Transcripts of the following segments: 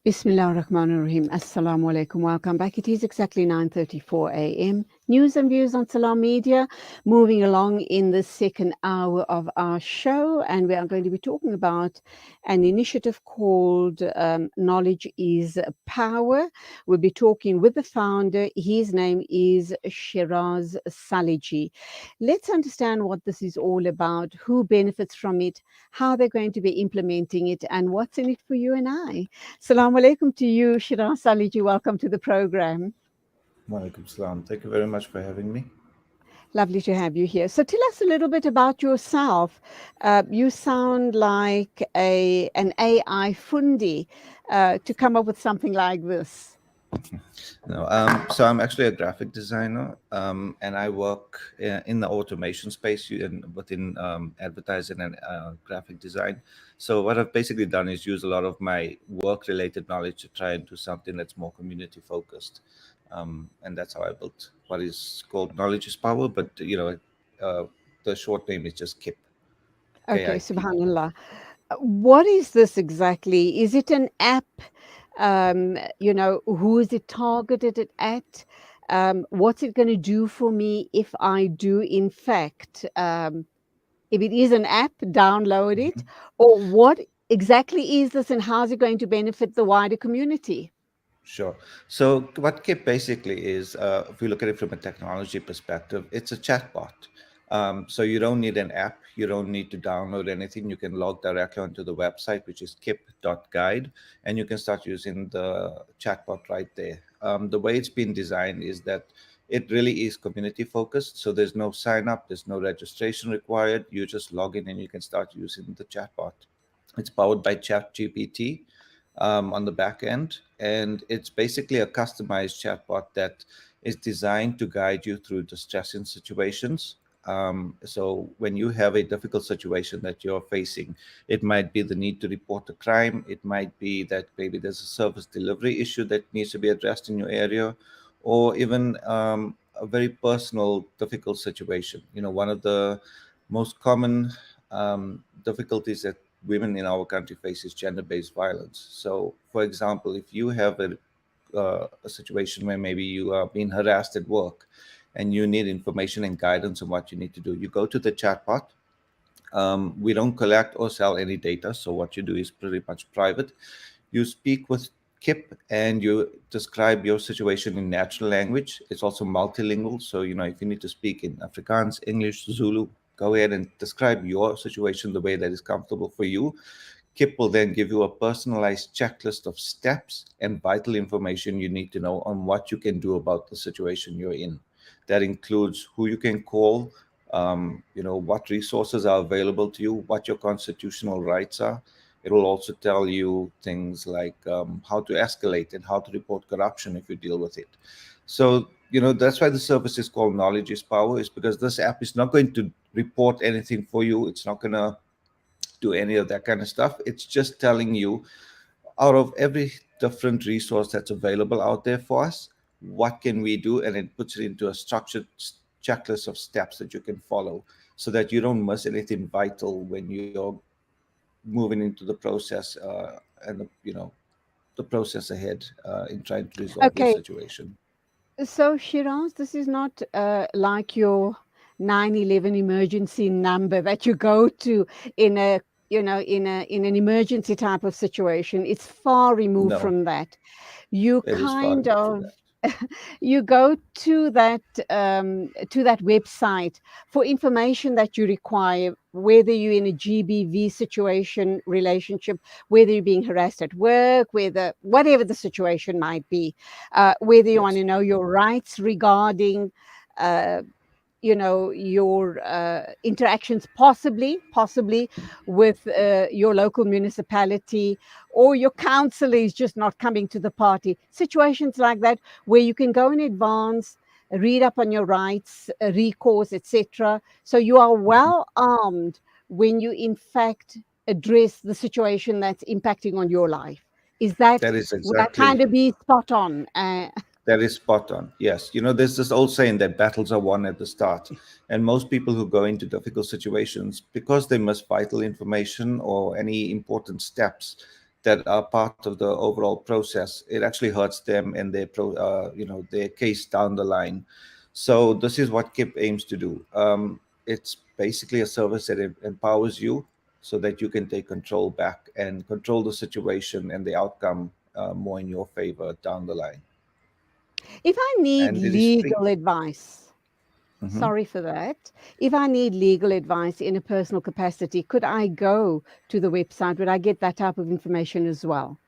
Bismillah ar-Rahman ar-Rahim. Assalamu alaikum. Welcome back. It is exactly 9:34 a.m. News and views on Salam Media. Moving along in the second hour of our show, and we are going to be talking about an initiative called Knowledge is Power. We'll be talking with the founder. His name is Shiraz Salejee. Let's understand what this is all about, who benefits from it, how they're going to be implementing it, and what's in it for you and I. Assalamu alaikum to you, Shiraz Salejee. Welcome to the program. Walaikum salam. Thank you very much for having me. Lovely to have you here. So tell us a little bit about yourself. You sound like an AI fundi to come up with something like this. No, so I'm actually a graphic designer, and I work in the automation space within advertising and graphic design. So what I've basically done is use a lot of my work-related knowledge to try and do something that's more community-focused, and that's how I built what is called Knowledge is Power. But uh, the short name is just KiP, Okay, KIP. subhanallah. What is this exactly? Is it an app? Who is it targeted at? What's it going to do for me if I do, in fact, if it is an app, download it? Or what exactly is this and how's it going to benefit the wider community? Sure. So what KiP basically is, if we look at it from a technology perspective, it's a chatbot. So you don't need an app. You don't need to download anything. You can log directly onto the website, which is kip.guide, and you can start using the chatbot right there. The way it's been designed is that it really is community focused. So there's no sign up, there's no registration required. You just log in and you can start using the chatbot. It's powered by ChatGPT on the back end. And it's basically a customized chatbot that is designed to guide you through distressing situations. So when you have a difficult situation that you're facing, it might be the need to report a crime. It might be that maybe there's a service delivery issue that needs to be addressed in your area, or even a very personal, difficult situation. One of the most common difficulties that women in our country face is gender-based violence. So, for example, if you have a situation where maybe you are being harassed at work and you need information and guidance on what you need to do, you go to the chatbot. We don't collect or sell any data, so what you do is pretty much private. You speak with KiP and you describe your situation in natural language. It's also multilingual, so if you need to speak in Afrikaans, English, Zulu, go ahead and describe your situation the way that is comfortable for you. KiP will then give you a personalized checklist of steps and vital information you need to know on what you can do about the situation you're in. That includes who you can call, what resources are available to you, what your constitutional rights are. It will also tell you things like how to escalate and how to report corruption if you deal with it. So, that's why the service is called Knowledge is Power, is because this app is not going to report anything for you. It's not going to do any of that kind of stuff. It's just telling you, out of every different resource that's available out there for us, what can we do? And it puts it into a structured checklist of steps that you can follow so that you don't miss anything vital when you're moving into the process and the process ahead in trying to resolve your Okay, situation. so Shiraz, this is not like your 911 emergency number that you go to in a in an emergency type of situation. It's far removed No, from that. You it is far kind removed from of that. you go to that website for information that you require, whether you're in a GBV situation relationship, whether you're being harassed at work, whatever the situation might be, whether you want Yes. to know your rights regarding uh, your interactions, possibly with your local municipality, or your council is just not coming to the party, situations like that, where you can go in advance, read up on your rights, recourse, etc., so you are Mhm. well armed when you in fact address the situation that's impacting on your life. Is that, That is would I kind exactly of be spot on? That is spot on. Yes. There's this old saying that battles are won at the start. And most people who go into difficult situations, because they miss vital information or any important steps, that are part of the overall process, it actually hurts them and their case down the line. So this is what KIP aims to do. It's basically a service that empowers you so that you can take control back and control the situation and the outcome more in your favor down the line. If I need And it is free. legal advice, Mhm. sorry for that. If I need legal advice in a personal capacity, could I go to the website? Would I get that type of information as well?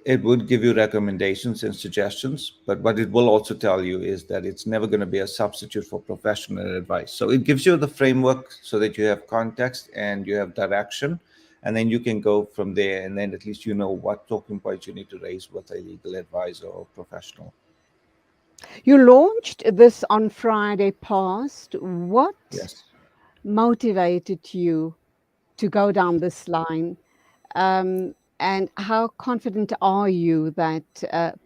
It would give you recommendations and suggestions, but what it will also tell you is that it's never going to be a substitute for professional advice. So it gives you the framework so that you have context and you have direction, and then you can go from there, and then at least you know what talking points you need to raise with a legal advisor or professional. You launched this on Friday past. What Yes. motivated you to go down this line? And how confident are you that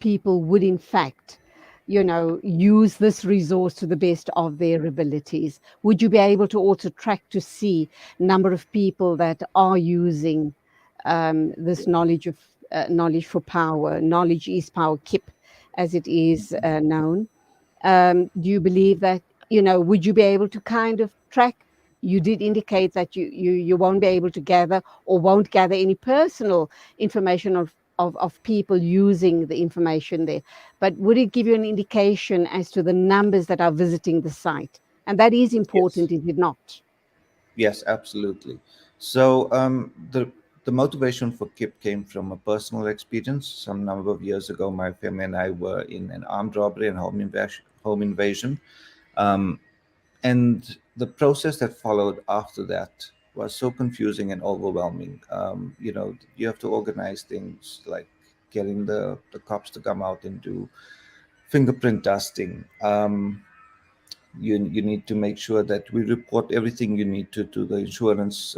people would, in fact, use this resource to the best of their abilities? Would you be able to also track to see number of people that are using this knowledge for power? Knowledge is power, KIP, as it is known. Do you believe that, would you be able to kind of track? You did indicate that you won't be able to gather or won't gather any personal information of people using the information there, but would it give you an indication as to the numbers that are visiting the site? And that is Yes. important, is it not? Yes, absolutely. So the motivation for KIP came from a personal experience. Some number of years ago, my family and I were in an armed robbery and home invasion. Um, and the process that followed after that was so confusing and overwhelming. You have to organize things like getting the cops to come out and do fingerprint dusting. You need to make sure that we report everything you need to the insurance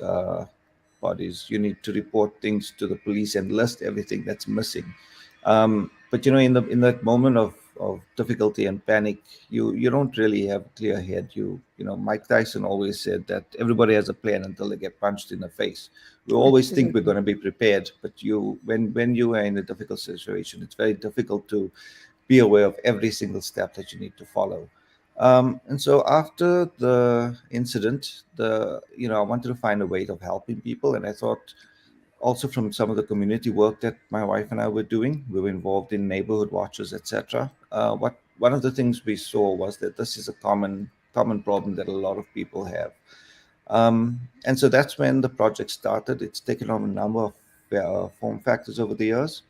bodies. You need to report things to the police and list everything that's missing. But in that moment of difficulty and panic, you don't really have a clear head. Mike Tyson always said that everybody has a plan until they get punched in the face. We always think we're Absolutely. going to be prepared, but when you are in a difficult situation, it's very difficult to be aware of every single step that you need to follow. And so after the incident, I wanted to find a way of helping people, and I thought also from some of the community work that my wife and I were doing, we were involved in neighborhood watches, etc. What One of the things we saw was that this is a common problem that a lot of people have, and so that's when the project started. It's taken on a number of form factors over the years.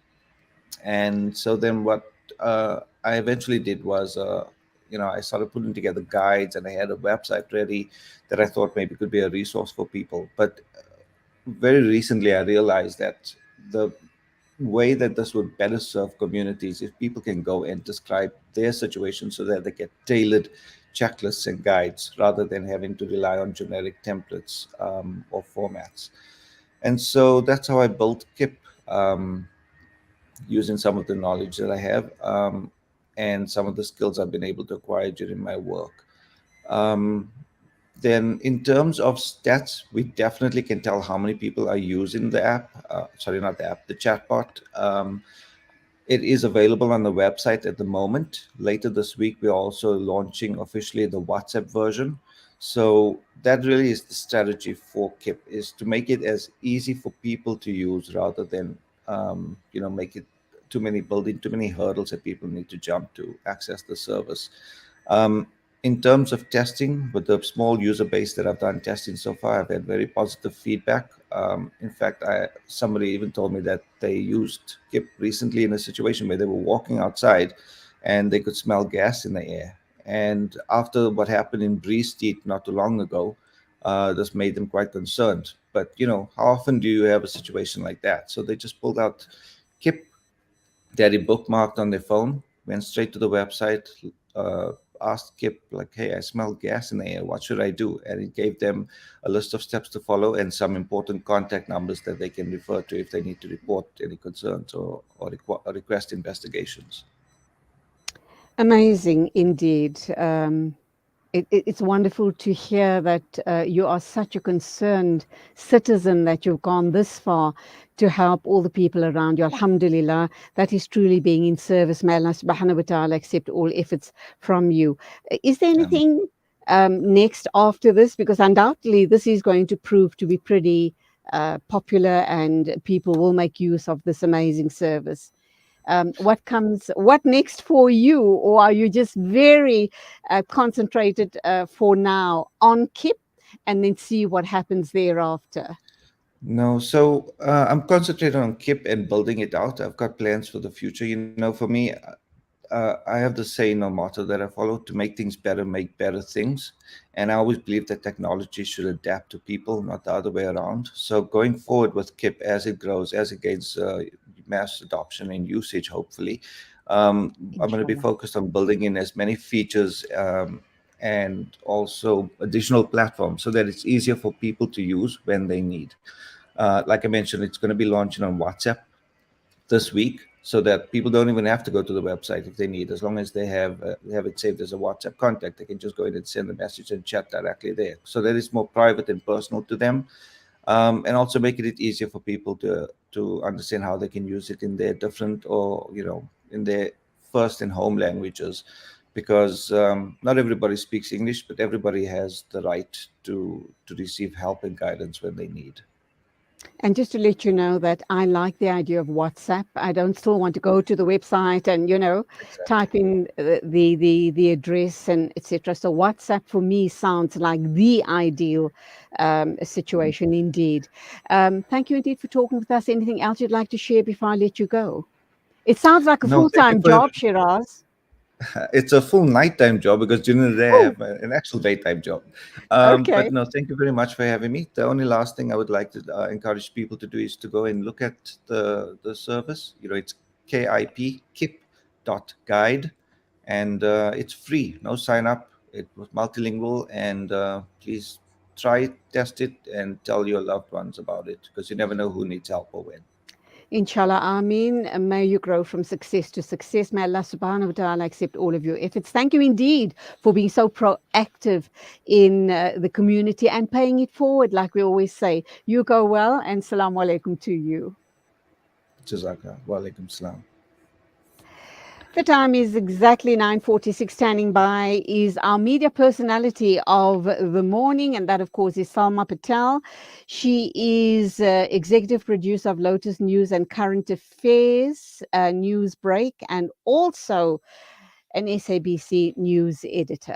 And so then what I eventually did was, I started putting together guides, and I had a website ready that I thought maybe could be a resource for people. But very recently, I realized that the way that this would better serve communities if people can go and describe their situation so that they get tailored checklists and guides rather than having to rely on generic templates or formats. And so that's how I built KIP. Using some of the knowledge that I have, and some of the skills I've been able to acquire during my work. Um, then, in terms of stats, we definitely can tell how many people are using the app. Sorry, not the app, the chatbot. It is available on the website at the moment. Later this week, we're also launching officially the WhatsApp version. So that really is the strategy for KIP, is to make it as easy for people to use rather than make it building too many hurdles that people need to jump to access the service. Um, in terms of testing, with the small user base that I've done testing so far, I've had very positive feedback. In fact, somebody even told me that they used KIP recently in a situation where they were walking outside and they could smell gas in the air. And after what happened in Breeze Street not too long ago, this made them quite concerned. But how often do you have a situation like that? So they just pulled out KIP, they had it bookmarked on their phone, went straight to the website, uh, asked KIP, like, hey, I smell gas in the air. What should I do? And it gave them a list of steps to follow and some important contact numbers that they can refer to if they need to report any concerns or request investigations. Amazing indeed. It's wonderful to hear that you are such a concerned citizen, that you've gone this far to help all the people around you. Alhamdulillah, that is truly being in service. May Allah subhanahu wa ta'ala accept all efforts from you. Is there anything next after this? Because undoubtedly this is going to prove to be pretty popular, and people will make use of this amazing service. What next for you, or are you just very concentrated for now on KiP, and then see what happens thereafter? No, so I'm concentrating on KiP and building it out. I've got plans for the future. For me, I have the saying or motto that I follow: to make things better, make better things. And I always believe that technology should adapt to people, not the other way around. So going forward with KiP, as it grows, as it gains mass adoption and usage, hopefully, I'm going to be Inshallah. focused on building in as many features and also additional platforms so that it's easier for people to use when they need. Like I mentioned, it's going to be launching on WhatsApp this week, so that people don't even have to go to the website if they need. As long as they have it saved as a WhatsApp contact, they can just go in and send a message and chat directly there, so that it's more private and personal to them, and also making it easier for people to understand how they can use it in their different, or in their first and home languages, because not everybody speaks English, but everybody has the right to receive help and guidance when they need. And just to let you know that I like the idea of WhatsApp. I don't still want to go to the website and type Exactly. in the address and etc. So WhatsApp for me sounds like the ideal situation indeed. Thank you indeed for talking with us. Anything else you'd like to share before I let you go? It sounds like a No, thank you full-time for job, Shiraz. it's a full nighttime job, because during the day I Oh, have an actual daytime job. But okay. no, thank you very much for having me. The only last thing I would like to encourage people to do is to go and look at the service. It's KIP, KIP.guide, and it's free, no sign up. It was multilingual, and please try it, test it, and tell your loved ones about it, because you never know who needs help or when. Inshallah, Ameen. And may you grow from success to success. May Allah subhanahu wa ta'ala accept all of your efforts. Thank you indeed for being so proactive in the community and paying it forward, like we always say. You go well, and salaam alaikum to you. Jazakallah. Wa alaikum salam. The time is exactly 9:46. Standing by is our media personality of the morning, and that, of course, is Salma Patel. She is executive producer of Lotus News and Current Affairs News Break, and also an SABC news editor.